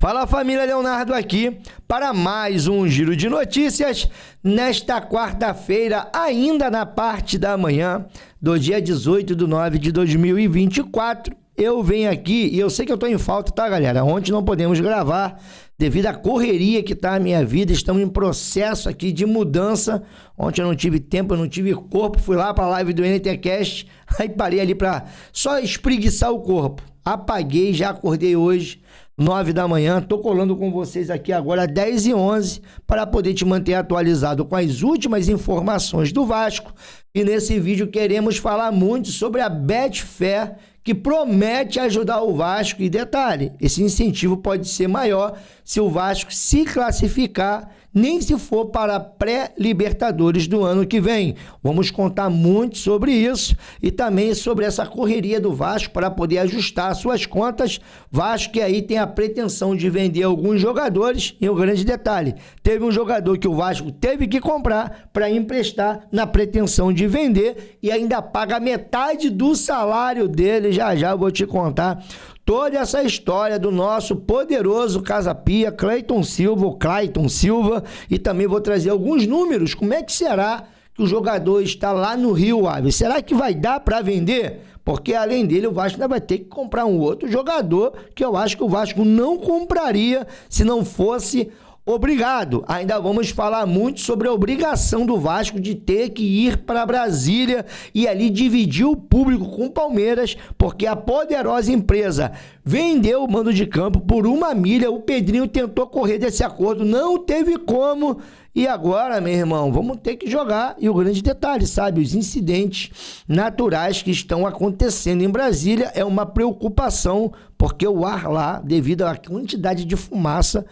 Fala família, Leonardo aqui para mais um giro de notícias nesta quarta-feira, ainda na parte da manhã do dia 18/9/2024. Eu venho aqui e eu sei que eu tô em falta, tá galera? Ontem não podemos gravar devido à correria que tá a minha vida, estamos em processo aqui de mudança. Ontem eu não tive tempo, eu não tive corpo, fui lá para a live do NTCast, aí parei ali para só espreguiçar o corpo. Apaguei, já acordei hoje 9 da manhã, tô colando com vocês aqui agora 10h11 para poder te manter atualizado com as últimas informações do Vasco. E nesse vídeo queremos falar muito sobre a Betfair, que promete ajudar o Vasco. E detalhe, esse incentivo pode ser maior se o Vasco se classificar, nem se for para a pré-Libertadores do ano que vem. Vamos contar muito sobre isso e também sobre essa correria do Vasco para poder ajustar suas contas. Vasco que aí tem a pretensão de vender alguns jogadores. E o grande detalhe, teve um jogador que o Vasco teve que comprar para emprestar na pretensão de vender e ainda paga metade do salário dele. Já eu vou te contar toda essa história do nosso poderoso Casa Pia, Clayton Silva, e também vou trazer alguns números. Como é que será que o jogador está lá no Rio Ave? Será que vai dar para vender? Porque além dele o Vasco ainda vai ter que comprar um outro jogador que eu acho que o Vasco não compraria se não fosse obrigado. Ainda vamos falar muito sobre a obrigação do Vasco de ter que ir para Brasília e ali dividir o público com o Palmeiras, porque a poderosa empresa vendeu o mando de campo por 1 milha. O Pedrinho tentou correr desse acordo, não teve como. E agora, meu irmão, vamos ter que jogar. E o grande detalhe, sabe? Os incidentes naturais que estão acontecendo em Brasília é uma preocupação, porque o ar lá, devido à quantidade de fumaça,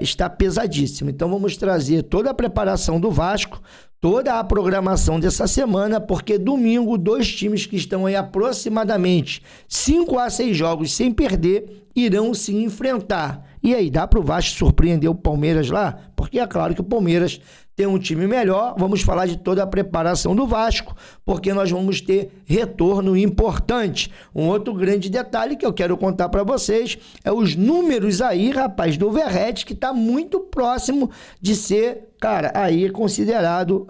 está pesadíssimo. Então vamos trazer toda a preparação do Vasco, toda a programação dessa semana, porque domingo 2 times que estão aí aproximadamente 5 a 6 jogos sem perder irão se enfrentar. E aí, dá para o Vasco surpreender o Palmeiras lá? Porque é claro que o Palmeiras tem um time melhor. Vamos falar de toda a preparação do Vasco, porque nós vamos ter retorno importante. Um outro grande detalhe que eu quero contar para vocês é os números aí, rapaz, do Verratti, que está muito próximo de ser, cara, aí considerado,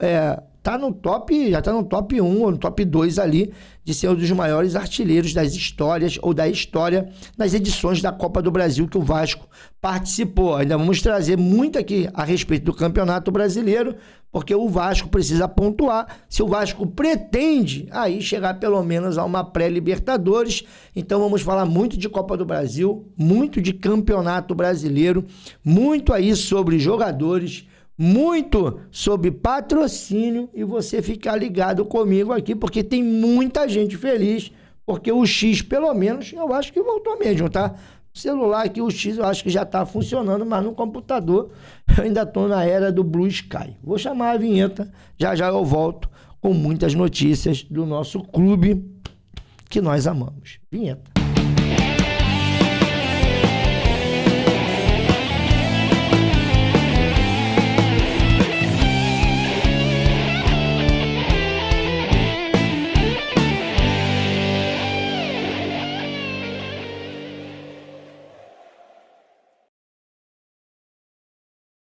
tá no top, já tá no top 1 ou no top 2 ali, de ser um dos maiores artilheiros das histórias ou da história nas edições da Copa do Brasil que o Vasco participou. Ainda vamos trazer muito aqui a respeito do Campeonato Brasileiro, porque o Vasco precisa pontuar. Se o Vasco pretende aí chegar pelo menos a uma pré-Libertadores, então vamos falar muito de Copa do Brasil, muito de Campeonato Brasileiro, muito aí sobre jogadores, muito sobre patrocínio, e você ficar ligado comigo aqui, porque tem muita gente feliz, porque o X, pelo menos, eu acho que voltou mesmo, tá? O celular aqui, o X, eu acho que já está funcionando, mas no computador eu ainda estou na era do Blue Sky. Vou chamar a vinheta, já eu volto com muitas notícias do nosso clube que nós amamos. Vinheta.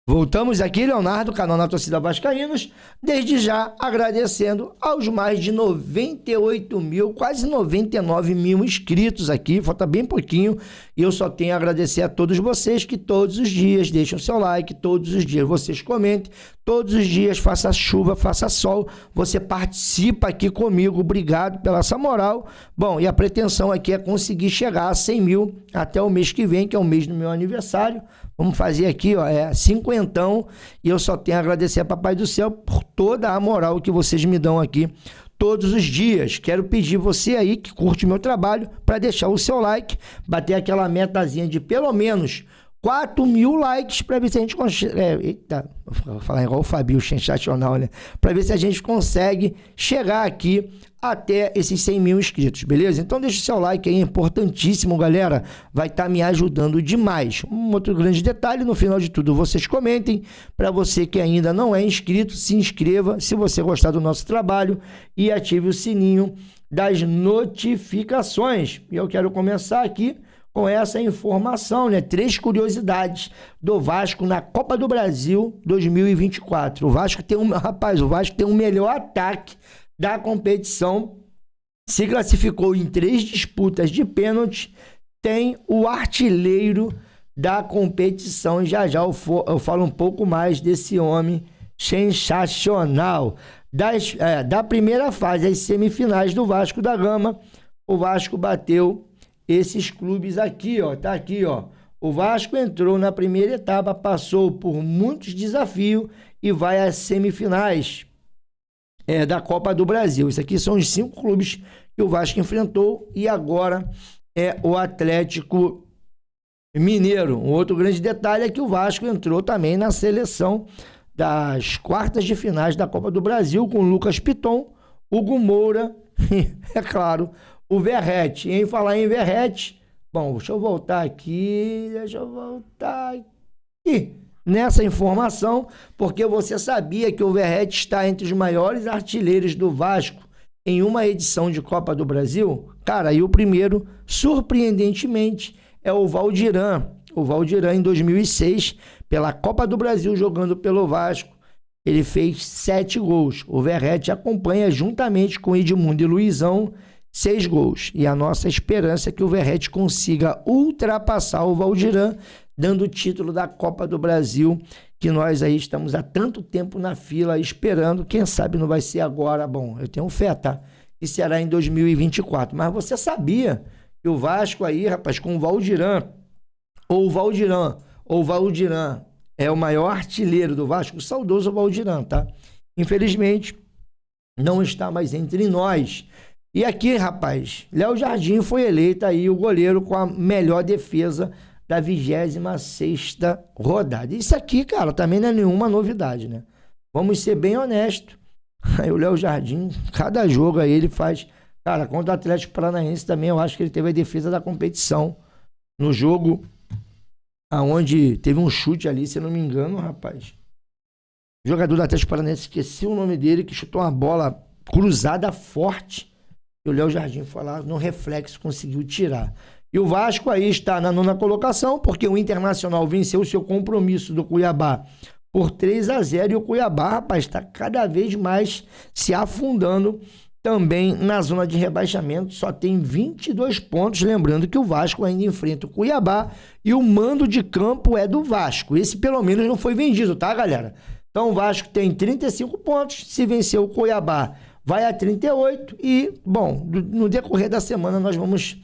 Voltamos aqui, Leonardo, canal na Torcida Vascaínos, desde já agradecendo aos mais de 98 mil, quase 99 mil inscritos aqui, falta bem pouquinho, e eu só tenho a agradecer a todos vocês que todos os dias deixam seu like, todos os dias vocês comentem, todos os dias, faça chuva, faça sol, você participa aqui comigo, obrigado pela essa moral. Bom, e a pretensão aqui é conseguir chegar a 100 mil até o mês que vem, que é o mês do meu aniversário. Vamos fazer aqui, ó, 50, e eu só tenho a agradecer a Papai do Céu por toda a moral que vocês me dão aqui todos os dias. Quero pedir você aí que curte o meu trabalho para deixar o seu like, bater aquela metazinha de pelo menos 4 mil likes para ver se a gente consegue. Eita, vou falar igual o Fabio, sensacional, né? Para ver se a gente consegue chegar aqui até esses 100 mil inscritos, beleza? Então deixa o seu like aí, é importantíssimo, galera. Vai estar me ajudando demais. Um outro grande detalhe, no final de tudo, vocês comentem. Para você que ainda não é inscrito, se inscreva se você gostar do nosso trabalho e ative o sininho das notificações. E eu quero começar aqui com essa informação, né? 3 curiosidades do Vasco na Copa do Brasil 2024. O Vasco tem o melhor ataque da competição, se classificou em 3 disputas de pênalti, tem o artilheiro da competição. Já eu falo um pouco mais desse homem sensacional. Da primeira fase, as semifinais do Vasco da Gama, o Vasco bateu esses clubes aqui, ó, tá aqui, ó. O Vasco entrou na primeira etapa, passou por muitos desafios e vai às semifinais da Copa do Brasil. Isso aqui são os 5 clubes que o Vasco enfrentou e agora é o Atlético Mineiro. Um outro grande detalhe é que o Vasco entrou também na seleção das quartas de finais da Copa do Brasil com Lucas Piton, Hugo Moura e, é claro, o Verratti. Em falar em Verratti, bom, deixa eu voltar aqui nessa informação, porque você sabia que o Verratti está entre os maiores artilheiros do Vasco em uma edição de Copa do Brasil? Cara, e o primeiro, surpreendentemente, é o Valdirã. O Valdirã, em 2006, pela Copa do Brasil, jogando pelo Vasco, ele fez 7 gols. O Verratti acompanha, juntamente com Edmundo e Luizão, 6 gols. E a nossa esperança é que o Verratti consiga ultrapassar o Valdirã, dando o título da Copa do Brasil, que nós aí estamos há tanto tempo na fila esperando. Quem sabe não vai ser agora. Bom, eu tenho fé, tá? E será em 2024. Mas você sabia que o Vasco aí, rapaz, com o Valdirã, ou o Valdirã é o maior artilheiro do Vasco, o saudoso Valdirã, tá? Infelizmente, não está mais entre nós. E aqui, rapaz, Léo Jardim foi eleito aí o goleiro com a melhor defesa da 26ª rodada. Isso aqui, cara, também não é nenhuma novidade, né? Vamos ser bem honestos. Aí o Léo Jardim, cada jogo aí ele faz... Cara, contra o Atlético Paranaense também, eu acho que ele teve a defesa da competição. No jogo aonde teve um chute ali, se eu não me engano, rapaz. O jogador do Atlético Paranaense, esqueci o nome dele, que chutou uma bola cruzada forte. E o Léo Jardim foi lá, no reflexo, conseguiu tirar. E o Vasco aí está na 9ª colocação, porque o Internacional venceu o seu compromisso do Cuiabá por 3-0. E o Cuiabá, rapaz, está cada vez mais se afundando também na zona de rebaixamento, só tem 22 pontos. Lembrando que o Vasco ainda enfrenta o Cuiabá e o mando de campo é do Vasco. Esse pelo menos não foi vendido, tá, galera? Então o Vasco tem 35 pontos, se vencer o Cuiabá vai a 38 e, bom, no decorrer da semana nós vamos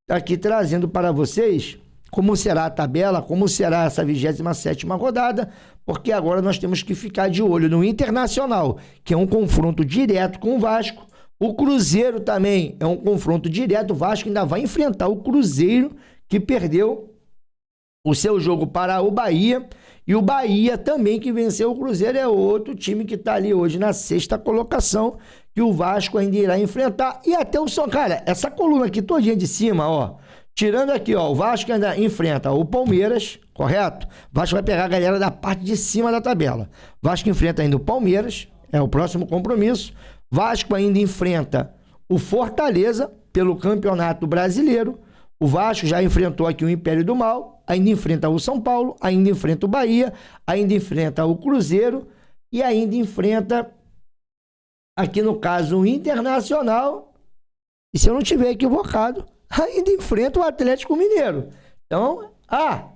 aqui trazendo para vocês como será a tabela, como será essa 27ª rodada, porque agora nós temos que ficar de olho no Internacional, que é um confronto direto com o Vasco. O Cruzeiro também é um confronto direto. O Vasco ainda vai enfrentar o Cruzeiro, que perdeu o seu jogo para o Bahia. E o Bahia também, que venceu o Cruzeiro, é outro time que está ali hoje na 6ª colocação, que o Vasco ainda irá enfrentar. E até o São... Cara, essa coluna aqui todinha de cima, ó. Tirando aqui, ó, o Vasco ainda enfrenta o Palmeiras, correto? O Vasco vai pegar a galera da parte de cima da tabela. O Vasco enfrenta ainda o Palmeiras, é o próximo compromisso. Vasco ainda enfrenta o Fortaleza pelo Campeonato Brasileiro. O Vasco já enfrentou aqui o Império do Mal, ainda enfrenta o São Paulo, ainda enfrenta o Bahia, ainda enfrenta o Cruzeiro e ainda enfrenta, aqui no caso, o Internacional. E se eu não estiver equivocado, ainda enfrenta o Atlético Mineiro. Então,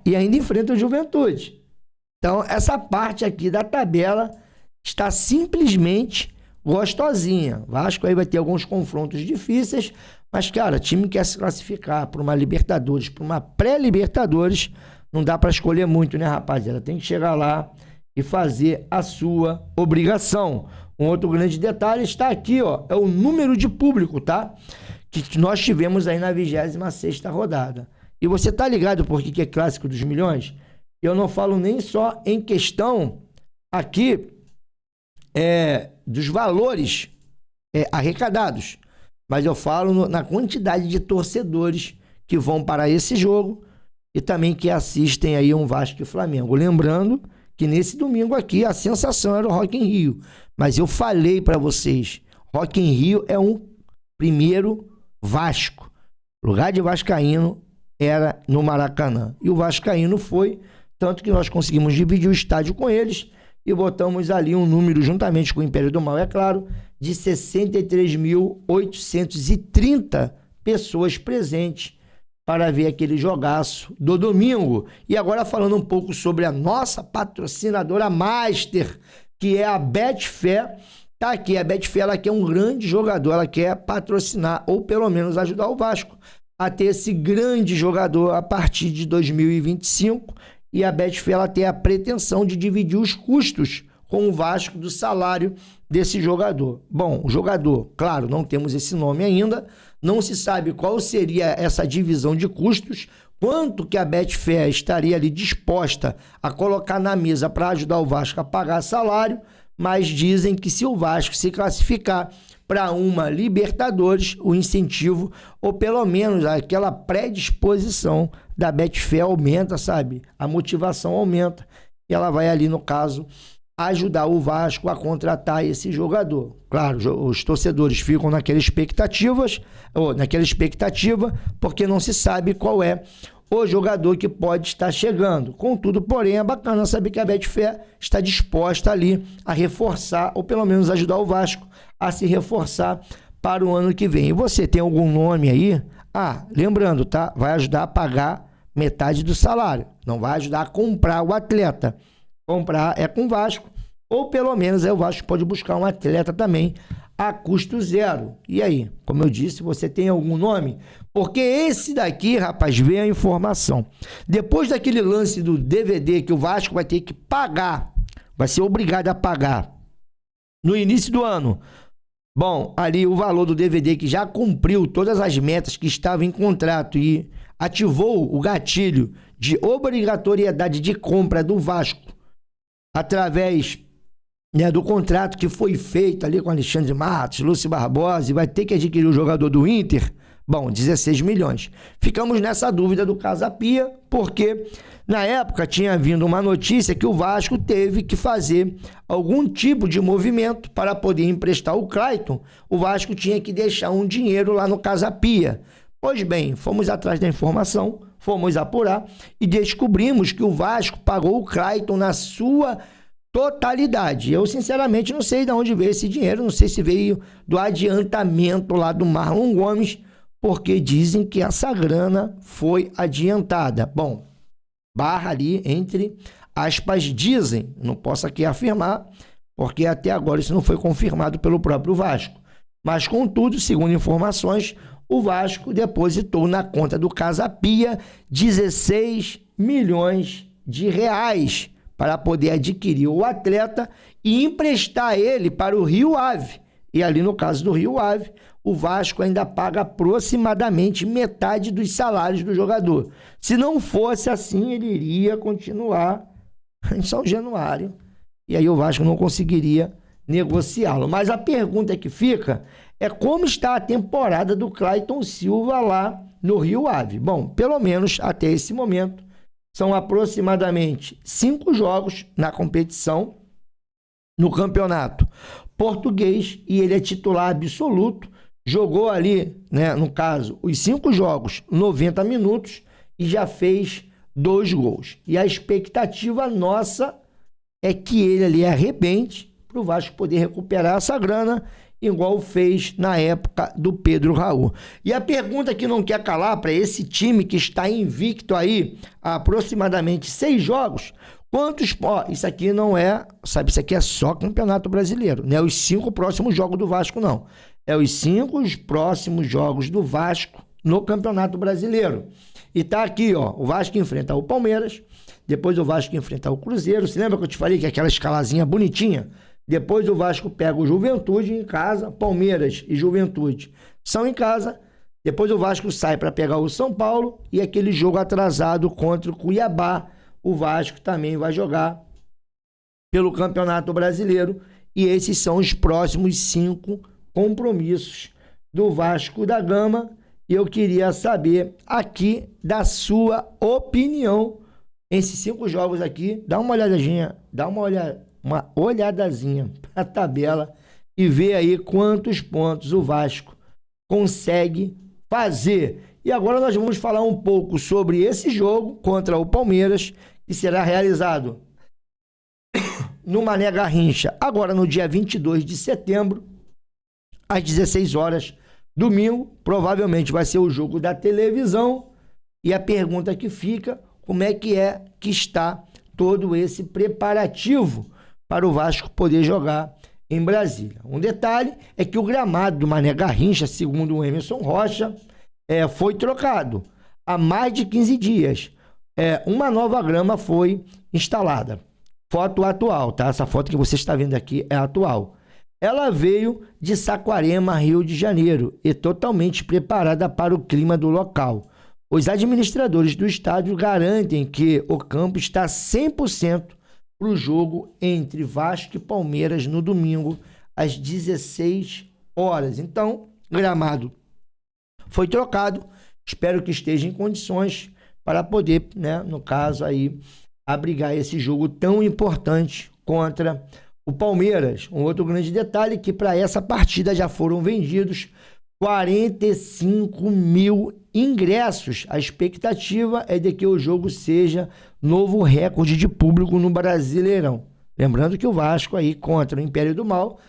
e ainda enfrenta o Juventude. Então, essa parte aqui da tabela está simplesmente gostosinha. Vasco aí vai ter alguns confrontos difíceis, mas, cara, time quer se classificar para uma Libertadores, para uma pré-Libertadores, não dá para escolher muito, né, rapaziada? Tem que chegar lá e fazer a sua obrigação. Um outro grande detalhe está aqui, ó, é o número de público, tá? Que nós tivemos aí na 26ª rodada. E você tá ligado por que é Clássico dos Milhões? Eu não falo nem só em questão aqui dos valores arrecadados, mas eu falo na quantidade de torcedores que vão para esse jogo e também que assistem aí um Vasco e Flamengo. Lembrando que nesse domingo aqui a sensação era o Rock in Rio, mas eu falei para vocês, Rock in Rio é um primeiro Vasco, lugar de vascaíno era no Maracanã. E o vascaíno foi, tanto que nós conseguimos dividir o estádio com eles e botamos ali um número, juntamente com o Império do Mal, é claro, de 63.830 pessoas presentes para ver aquele jogaço do domingo. E agora falando um pouco sobre a nossa patrocinadora Master, que é a Betfair. Tá aqui, a Betfair, ela quer um grande jogador, ela quer patrocinar ou pelo menos ajudar o Vasco a ter esse grande jogador a partir de 2025. E a Betfair, ela tem a pretensão de dividir os custos com o Vasco do salário desse jogador. Bom, o jogador, claro, não temos esse nome ainda, não se sabe qual seria essa divisão de custos, quanto que a Betfair estaria ali disposta a colocar na mesa para ajudar o Vasco a pagar salário, mas dizem que se o Vasco se classificar para uma Libertadores, o incentivo, ou pelo menos aquela predisposição da Betfair aumenta, sabe? A motivação aumenta e ela vai ali, no caso, ajudar o Vasco a contratar esse jogador. Claro, os torcedores ficam naquela expectativa, porque não se sabe qual é o jogador que pode estar chegando. Contudo, porém, é bacana saber que a Betfair está disposta ali a reforçar, ou pelo menos ajudar o Vasco a se reforçar para o ano que vem. E você tem algum nome aí? Ah, lembrando, tá? Vai ajudar a pagar metade do salário. Não vai ajudar a comprar o atleta. Comprar é com o Vasco. Ou pelo menos o Vasco pode buscar um atleta também a custo zero. E aí, como eu disse, você tem algum nome? Porque esse daqui, rapaz, veio a informação. Depois daquele lance do DVD que o Vasco vai ter que pagar, vai ser obrigado a pagar no início do ano. Bom, ali o valor do DVD que já cumpriu todas as metas que estavam em contrato e ativou o gatilho de obrigatoriedade de compra do Vasco através do contrato que foi feito ali com Alexandre Matos, Lúcio Barbosa, e vai ter que adquirir o jogador do Inter. Bom, 16 milhões. Ficamos nessa dúvida do Casa Pia, porque na época tinha vindo uma notícia que o Vasco teve que fazer algum tipo de movimento para poder emprestar o Clayton. O Vasco tinha que deixar um dinheiro lá no Casa Pia. Pois bem, fomos atrás da informação, fomos apurar e descobrimos que o Vasco pagou o Clayton na sua totalidade. Eu, sinceramente, não sei de onde veio esse dinheiro, não sei se veio do adiantamento lá do Marlon Gomes, porque dizem que essa grana foi adiantada. Bom, barra ali entre aspas dizem, não posso aqui afirmar, porque até agora isso não foi confirmado pelo próprio Vasco. Mas, contudo, segundo informações, o Vasco depositou na conta do Casa Pia 16 milhões de reais para poder adquirir o atleta e emprestar ele para o Rio Ave. E ali no caso do Rio Ave, o Vasco ainda paga aproximadamente metade dos salários do jogador. Se não fosse assim, ele iria continuar em São Januário. E aí o Vasco não conseguiria negociá-lo. Mas a pergunta que fica é como está a temporada do Clayton Silva lá no Rio Ave. Bom, pelo menos até esse momento, são aproximadamente 5 jogos na competição, no campeonato português, e ele é titular absoluto. Jogou ali, né, no caso, os 5 jogos, 90 minutos, e já fez 2 gols. E a expectativa nossa é que ele ali arrebente para o Vasco poder recuperar essa grana, igual fez na época do Pedro Raul. E a pergunta que não quer calar para esse time que está invicto aí há aproximadamente 6 jogos, quantos... isso aqui não é... Sabe, isso aqui é só Campeonato Brasileiro, não é os 5 próximos jogos do Vasco, não. É os 5 próximos jogos do Vasco no Campeonato Brasileiro. E tá aqui, ó, o Vasco enfrenta o Palmeiras, depois o Vasco enfrenta o Cruzeiro. Você lembra que eu te falei que é aquela escalazinha bonitinha? Depois o Vasco pega o Juventude em casa, Palmeiras e Juventude são em casa. Depois o Vasco sai para pegar o São Paulo e aquele jogo atrasado contra o Cuiabá. O Vasco também vai jogar pelo Campeonato Brasileiro. E esses são os próximos 5 compromissos do Vasco da Gama. E eu queria saber aqui da sua opinião. Esses 5 jogos aqui, dá uma olhadinha, uma olhadazinha para a tabela e ver aí quantos pontos o Vasco consegue fazer. E agora nós vamos falar um pouco sobre esse jogo contra o Palmeiras, que será realizado no Mané Garrincha, agora no dia 22 de setembro, às 16 horas, domingo. Provavelmente vai ser o jogo da televisão. E a pergunta que fica, como é que está todo esse preparativo para o Vasco poder jogar em Brasília? Um detalhe é que o gramado do Mané Garrincha, segundo o Emerson Rocha, foi trocado há mais de 15 dias. Uma nova grama foi instalada. Foto atual, tá? Essa foto que você está vendo aqui é atual. Ela veio de Saquarema, Rio de Janeiro, e totalmente preparada para o clima do local. Os administradores do estádio garantem que o campo está 100% para o jogo entre Vasco e Palmeiras no domingo, às 16 horas. Então, gramado foi trocado. Espero que esteja em condições para poder, né, no caso aí, abrigar esse jogo tão importante contra o Palmeiras. Um outro grande detalhe é que para essa partida já foram vendidos 45 mil ingressos. A expectativa é de que o jogo seja novo recorde de público no Brasileirão. Lembrando que o Vasco aí contra o Império do Mal,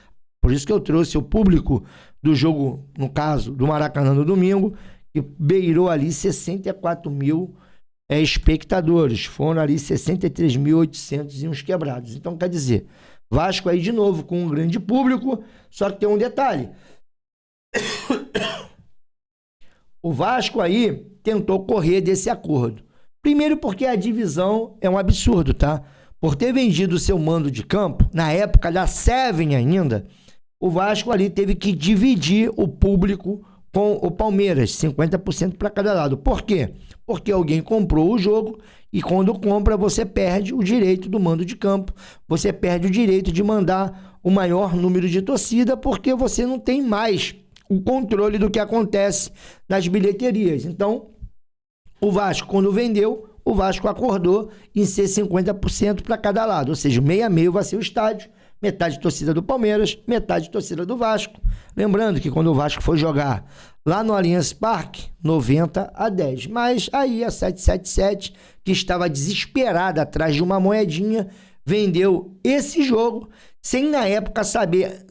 por isso que eu trouxe o público do jogo, no caso, do Maracanã no domingo, que beirou ali 64 mil espectadores. Foram ali 63.800 e uns quebrados. Então, quer dizer, Vasco aí de novo com um grande público, só que tem um detalhe. O Vasco aí tentou correr desse acordo. Primeiro porque a divisão é um absurdo, tá? Por ter vendido o seu mando de campo, na época da Seven ainda, o Vasco ali teve que dividir o público com o Palmeiras, 50% para cada lado. Por quê? Porque alguém comprou o jogo e quando compra você perde o direito do mando de campo, você perde o direito de mandar o maior número de torcida porque você não tem mais o controle do que acontece nas bilheterias. Então, o Vasco, quando vendeu, o Vasco acordou em ser 50% para cada lado, ou seja, meio a meio vai ser o estádio, metade torcida do Palmeiras, metade torcida do Vasco. Lembrando que quando o Vasco foi jogar lá no Allianz Parque, 90-10. Mas aí a 777, que estava desesperada atrás de uma moedinha, vendeu esse jogo sem na época saber,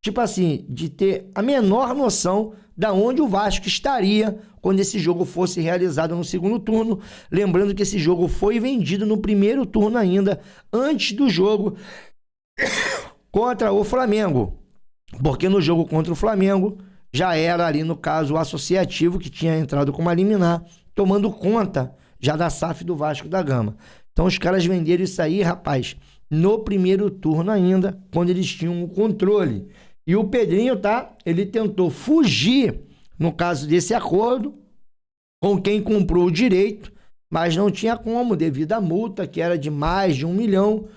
tipo assim, de ter a menor noção da onde o Vasco estaria quando esse jogo fosse realizado no segundo turno. Lembrando que esse jogo foi vendido no primeiro turno ainda, antes do jogo contra o Flamengo. Porque no jogo contra o Flamengo já era ali, no caso, o Associativo, que tinha entrado com uma liminar, tomando conta já da SAF do Vasco da Gama. Então os caras venderam isso aí, rapaz, no primeiro turno ainda, quando eles tinham o controle. E o Pedrinho, tá? Ele tentou fugir, no caso desse acordo, com quem comprou o direito, mas não tinha como, devido à multa, que era de mais de 1 milhão.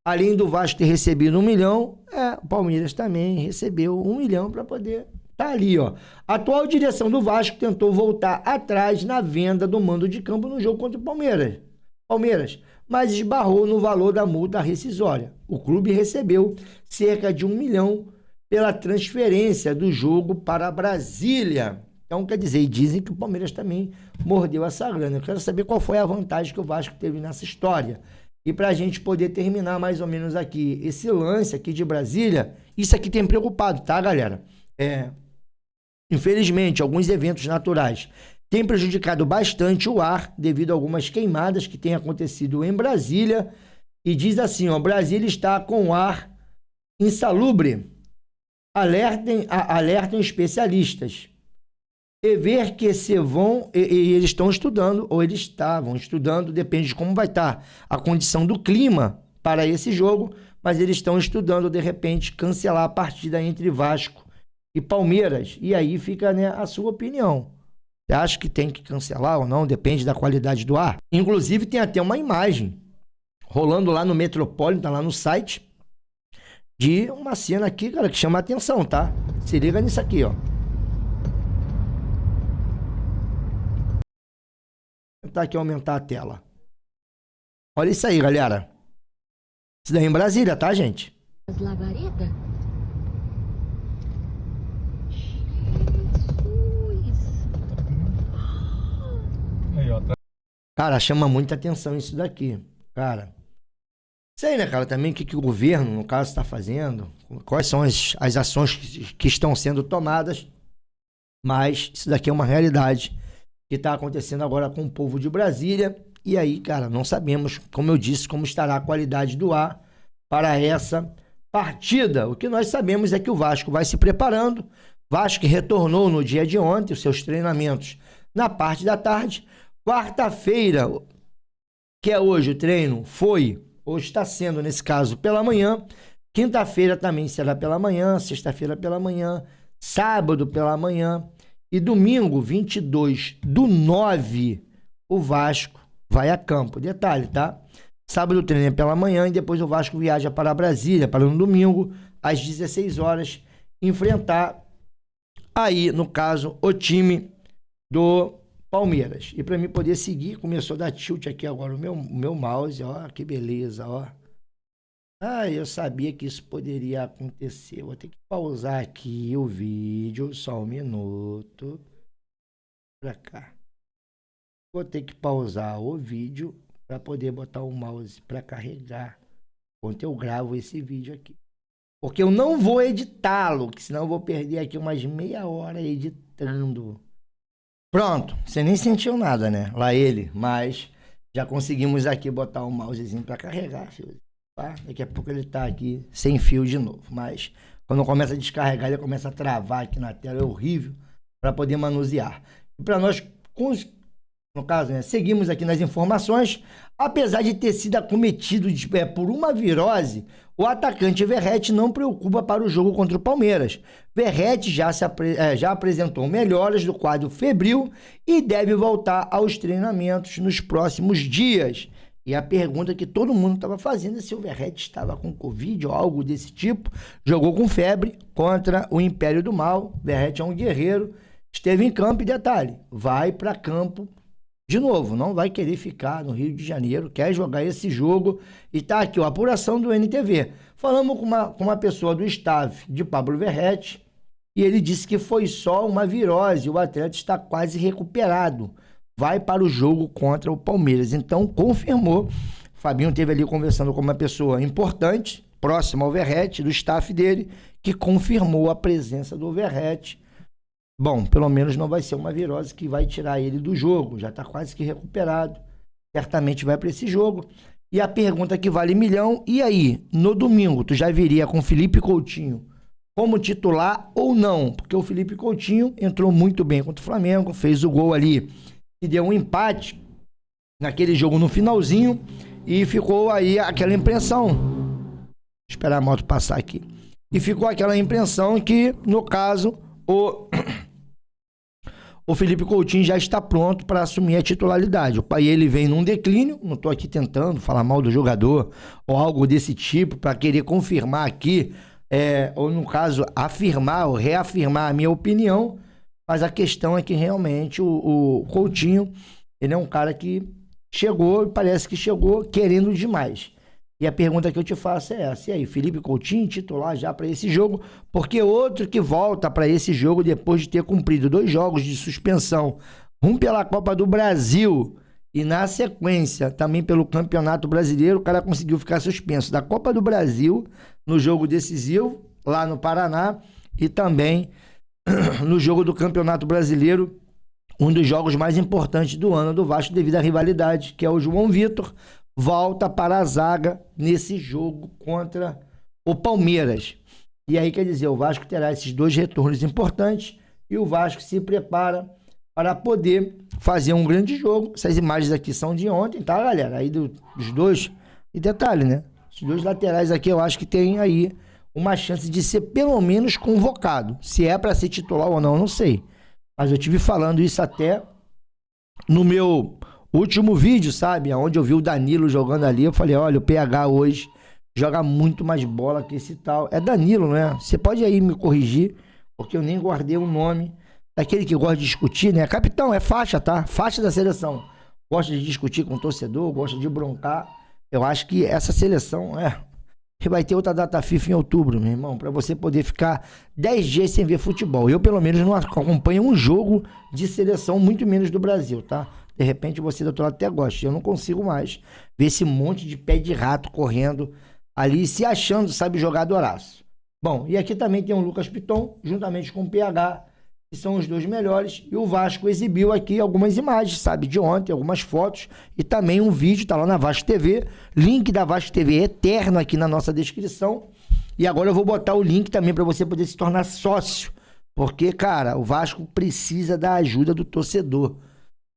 Além do Vasco ter recebido 1 milhão, o Palmeiras também recebeu 1 milhão para poder estar ali, ó. A atual direção do Vasco tentou voltar atrás na venda do mando de campo no jogo contra o Palmeiras, mas esbarrou no valor da multa rescisória. O clube recebeu cerca de 1 milhão pela transferência do jogo para Brasília. Então, quer dizer, dizem que o Palmeiras também mordeu essa grana. Eu quero saber qual foi a vantagem que o Vasco teve nessa história. E para a gente poder terminar mais ou menos aqui esse lance aqui de Brasília, isso aqui tem preocupado, tá, galera? Infelizmente, alguns eventos naturais têm prejudicado bastante o ar devido a algumas queimadas que têm acontecido em Brasília. E diz assim, ó, Brasília está com ar insalubre. Alertem especialistas. E ver que se vão, e eles estão estudando, ou eles estavam estudando, depende de como vai estar a condição do clima para esse jogo, mas eles estão estudando, de repente, cancelar a partida entre Vasco e Palmeiras. E aí fica, né, a sua opinião. Você acha que tem que cancelar ou não? Depende da qualidade do ar. Inclusive, tem até uma imagem rolando lá no Metropolitan, lá no site, de uma cena aqui, cara, que chama a atenção, tá? Se liga nisso aqui, ó. Vou tentar aqui aumentar a tela. Olha isso aí, galera. Isso daí é em Brasília, tá, gente? As labaredas? Jesus! Cara, chama muita atenção isso daqui. Cara, sei, né, cara, também o que o governo, no caso, está fazendo, quais são as ações que estão sendo tomadas, mas isso daqui é uma realidade que está acontecendo agora com o povo de Brasília. E aí, cara, não sabemos, como eu disse, como estará a qualidade do ar para essa partida. O que nós sabemos é que o Vasco vai se preparando. Vasco retornou no dia de ontem os seus treinamentos na parte da tarde. Quarta-feira, que é hoje o treino, hoje está sendo, nesse caso, pela manhã. Quinta-feira também será pela manhã, sexta-feira pela manhã, sábado pela manhã. E domingo, 22/9, o Vasco vai a campo. Detalhe, tá? Sábado o treino é pela manhã e depois o Vasco viaja para Brasília, para no domingo, às 16 horas, enfrentar aí, no caso, o time do Palmeiras. E para mim poder seguir, começou a dar tilt aqui agora o meu mouse, ó, que beleza, ó. Ah, eu sabia que isso poderia acontecer. Vou ter que pausar aqui o vídeo, só um minuto. Pra cá. Vou ter que pausar o vídeo para poder botar o mouse para carregar enquanto eu gravo esse vídeo aqui. Porque eu não vou editá-lo, que senão eu vou perder aqui umas meia hora editando. Pronto, você nem sentiu nada, né? Lá ele, mas já conseguimos aqui botar o mousezinho para carregar, filho. Tá? Daqui a pouco ele tá aqui sem fio de novo, mas quando começa a descarregar, ele começa a travar aqui na tela, é horrível para poder manusear. E para nós, no caso, né, seguimos aqui nas informações, apesar de ter sido acometido por uma virose, o atacante Verratti não preocupa para o jogo contra o Palmeiras. Verratti já apresentou melhoras do quadro febril e deve voltar aos treinamentos nos próximos dias. E a pergunta que todo mundo estava fazendo é se o Verratti estava com Covid ou algo desse tipo. Jogou com febre contra o Império do Mal. Verratti é um guerreiro, esteve em campo e detalhe, vai para campo de novo, não vai querer ficar no Rio de Janeiro, quer jogar esse jogo. E tá aqui, ó, a apuração do NTV. Falamos com uma pessoa do staff de Pablo Verratti e ele disse que foi só uma virose, o atleta está quase recuperado. Vai para o jogo contra o Palmeiras. Então, confirmou. Fabinho esteve ali conversando com uma pessoa importante, próxima ao Verratti, do staff dele, que confirmou a presença do Verratti. Bom, pelo menos não vai ser uma virose que vai tirar ele do jogo. Já está quase que recuperado. Certamente vai para esse jogo. E a pergunta que vale 1 milhão. E aí, no domingo, tu já viria com Felipe Coutinho como titular ou não? Porque o Felipe Coutinho entrou muito bem contra o Flamengo, fez o gol ali e deu um empate naquele jogo no finalzinho. E ficou aí aquela impressão. Vou esperar a moto passar aqui. E ficou aquela impressão que, no caso, o Felipe Coutinho já está pronto para assumir a titularidade. O pai ele vem num declínio, não estou aqui tentando falar mal do jogador ou algo desse tipo para querer confirmar aqui, ou no caso afirmar ou reafirmar a minha opinião, mas a questão é que realmente o Coutinho, ele é um cara que chegou, parece que chegou querendo demais. E a pergunta que eu te faço é essa: e aí, Felipe Coutinho titular já para esse jogo? Porque outro que volta para esse jogo depois de ter cumprido 2 jogos de suspensão, um pela Copa do Brasil e na sequência também pelo Campeonato Brasileiro, o cara conseguiu ficar suspenso da Copa do Brasil no jogo decisivo lá no Paraná e também no jogo do Campeonato Brasileiro, um dos jogos mais importantes do ano do Vasco devido à rivalidade, que é o João Vitor. Volta para a zaga nesse jogo contra o Palmeiras. E aí, quer dizer, o Vasco terá esses 2 retornos importantes e o Vasco se prepara para poder fazer um grande jogo. Essas imagens aqui são de ontem, tá, galera? Aí dos 2. E detalhe, né? Os 2 laterais aqui eu acho que tem aí uma chance de ser pelo menos convocado. Se é para ser titular ou não, não sei. Mas eu tive falando isso até no meu último vídeo, sabe? Onde eu vi o Danilo jogando ali, eu falei, olha, o PH hoje joga muito mais bola que esse tal. É Danilo, né? Você pode aí me corrigir, porque eu nem guardei o nome daquele que gosta de discutir, né? Capitão, é faixa, tá? Faixa da seleção. Gosta de discutir com o torcedor, gosta de broncar. Eu acho que essa seleção, vai ter outra data FIFA em outubro, meu irmão, pra você poder ficar 10 dias sem ver futebol. Eu, pelo menos, não acompanho um jogo de seleção, muito menos do Brasil, tá? De repente você do outro lado até gosta. Eu não consigo mais ver esse monte de pé de rato correndo ali, se achando, sabe, jogadoraço. Bom, e aqui também tem o Lucas Piton, juntamente com o PH, que são os dois melhores. E o Vasco exibiu aqui algumas imagens, sabe, de ontem, algumas fotos. E também um vídeo, tá lá na Vasco TV. Link da Vasco TV eterno aqui na nossa descrição. E agora eu vou botar o link também para você poder se tornar sócio. Porque, cara, o Vasco precisa da ajuda do torcedor.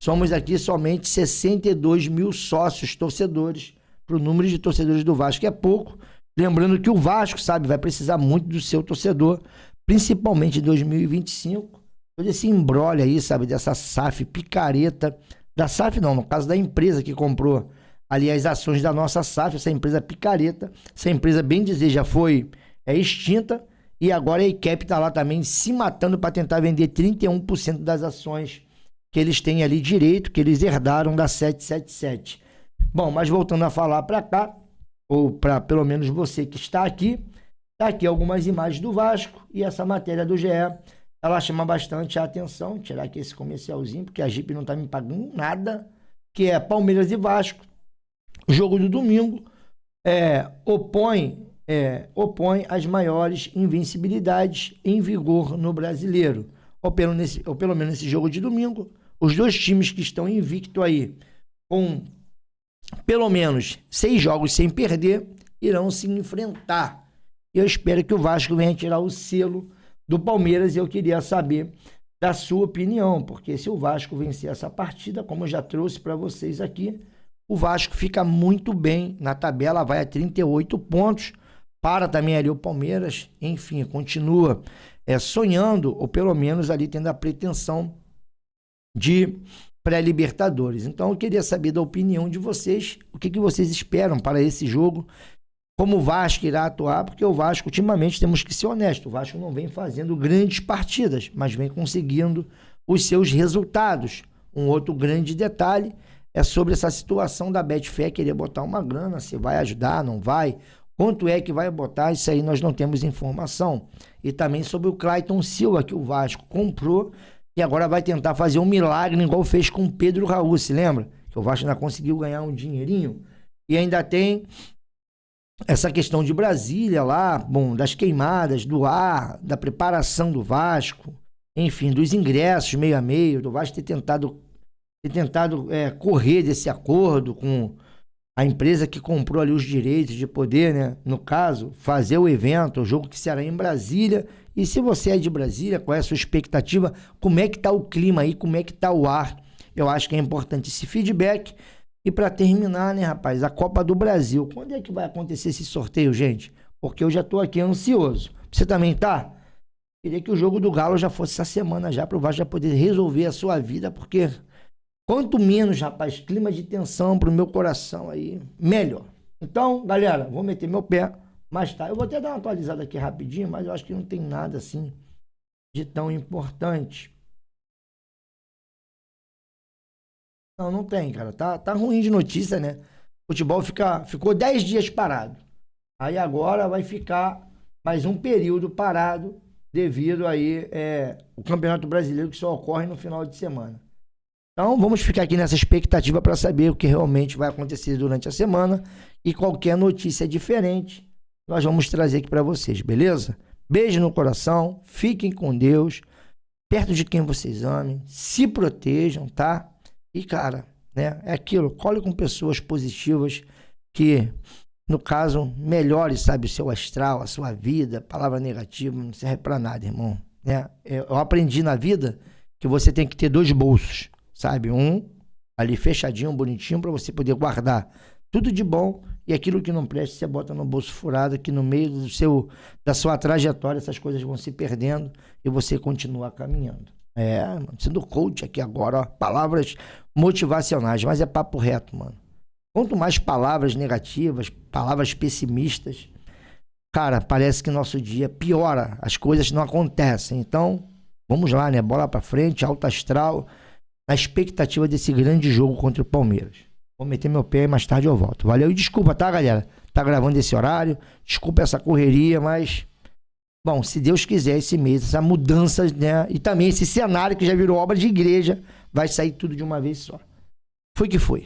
Somos aqui somente 62 mil sócios torcedores. Para o número de torcedores do Vasco é pouco. Lembrando que o Vasco, sabe, vai precisar muito do seu torcedor, principalmente em 2025. Todo esse imbróglio aí, sabe, dessa SAF picareta. Da SAF não, no caso da empresa que comprou ali as ações da nossa SAF, essa empresa picareta. Essa empresa, bem dizer, já foi extinta. E agora a ICAP está lá também se matando para tentar vender 31% das ações que eles têm ali direito, que eles herdaram da 777. Bom, mas voltando a falar para cá, ou para pelo menos você que está aqui, tá aqui algumas imagens do Vasco e essa matéria do GE, ela chama bastante a atenção. Tirar aqui esse comercialzinho, porque a Jeep não está me pagando nada, que é Palmeiras e Vasco, jogo do domingo, opõe as maiores invencibilidades em vigor no Brasileiro, ou pelo menos nesse jogo de domingo. Os dois times que estão invicto aí, com pelo menos 6 jogos sem perder, irão se enfrentar. Eu espero que o Vasco venha tirar o selo do Palmeiras e eu queria saber da sua opinião, porque se o Vasco vencer essa partida, como eu já trouxe para vocês aqui, o Vasco fica muito bem na tabela, vai a 38 pontos, para também ali o Palmeiras, enfim, continua sonhando, ou pelo menos ali tendo a pretensão de pré-Libertadores. Então eu queria saber da opinião de vocês, o que vocês esperam para esse jogo, como o Vasco irá atuar, porque o Vasco, ultimamente, temos que ser honestos, o Vasco não vem fazendo grandes partidas, mas vem conseguindo os seus resultados. Um outro grande detalhe é sobre essa situação da Betfair querer botar uma grana, se vai ajudar, não vai, quanto é que vai botar, isso aí nós não temos informação. E também sobre o Clayton Silva, que o Vasco comprou, e agora vai tentar fazer um milagre, igual fez com o Pedro Raul, se lembra? Que o Vasco ainda conseguiu ganhar um dinheirinho. E ainda tem essa questão de Brasília lá, bom, das queimadas, do ar, da preparação do Vasco, enfim, dos ingressos meio a meio, do Vasco ter tentado correr desse acordo com a empresa que comprou ali os direitos de poder, né? No caso, fazer o evento, o jogo que será em Brasília. E se você é de Brasília, qual é a sua expectativa? Como é que tá o clima aí? Como é que tá o ar? Eu acho que é importante esse feedback. E para terminar, né, rapaz, a Copa do Brasil. Quando é que vai acontecer esse sorteio, gente? Porque eu já tô aqui ansioso. Você também tá? Queria que o jogo do Galo já fosse essa semana já, para o Vasco já poder resolver a sua vida, porque quanto menos, rapaz, clima de tensão pro meu coração aí, melhor. Então, galera, vou meter meu pé. Mas tá, eu vou até dar uma atualizada aqui rapidinho, mas eu acho que não tem nada assim de tão importante. Não tem, cara. Tá ruim de notícia, né? O futebol ficou 10 dias parado. Aí agora vai ficar mais um período parado devido aí o Campeonato Brasileiro que só ocorre no final de semana. Então vamos ficar aqui nessa expectativa para saber o que realmente vai acontecer durante a semana e qualquer notícia diferente nós vamos trazer aqui para vocês, beleza? Beijo no coração, fiquem com Deus, perto de quem vocês amem, se protejam, tá? E, cara, né, é aquilo, cole com pessoas positivas que, no caso, melhore, sabe, o seu astral, a sua vida. Palavra negativa não serve pra nada, irmão, né? Eu aprendi na vida que você tem que ter 2 bolsos, sabe? Um ali fechadinho, bonitinho, para você poder guardar tudo de bom, e aquilo que não presta você bota no bolso furado, que no meio da sua trajetória essas coisas vão se perdendo e você continua caminhando. Mano, sendo coach aqui agora, ó, palavras motivacionais, mas é papo reto, mano. Quanto mais palavras negativas, palavras pessimistas, cara, parece que nosso dia piora, as coisas não acontecem. Então, vamos lá, né? Bola pra frente, alto astral, na expectativa desse grande jogo contra o Palmeiras. Vou meter meu pé e mais tarde eu volto. Valeu e desculpa, tá, galera? Tá gravando esse horário, desculpa essa correria, mas... Bom, se Deus quiser, esse mês, essa mudança, né? E também esse cenário que já virou obra de igreja, vai sair tudo de uma vez só. Foi que foi.